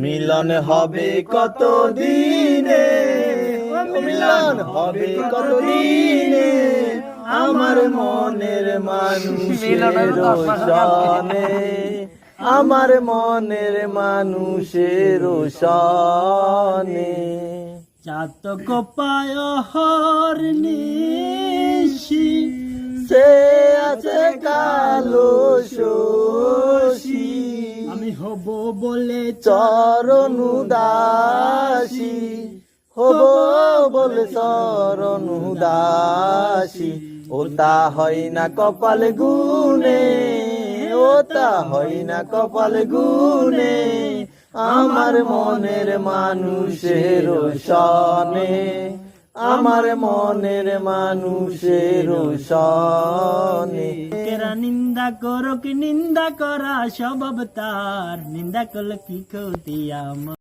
মিলন হবে কত দিনে, মিলন হবে কত দিনে, আমার মনের মানুষের সনে, আমার মনের মানুষের সনে। চাতক পায় হর নিশি, সে আছে কালো শশী, আমি হব বলে চরণ উদাসী, হব বলে চরণ উদাসী। ওটা হয় না কপাল গুনে, ওটা হয় না কপাল গুনে, আমার মনের মানুষের সনে, আমার মনের মানুষের সনে। কেরা নিন্দা করো কি নিন্দা করা স্বভাব তার, নিন্দা করলে কি ক্ষতি আমার।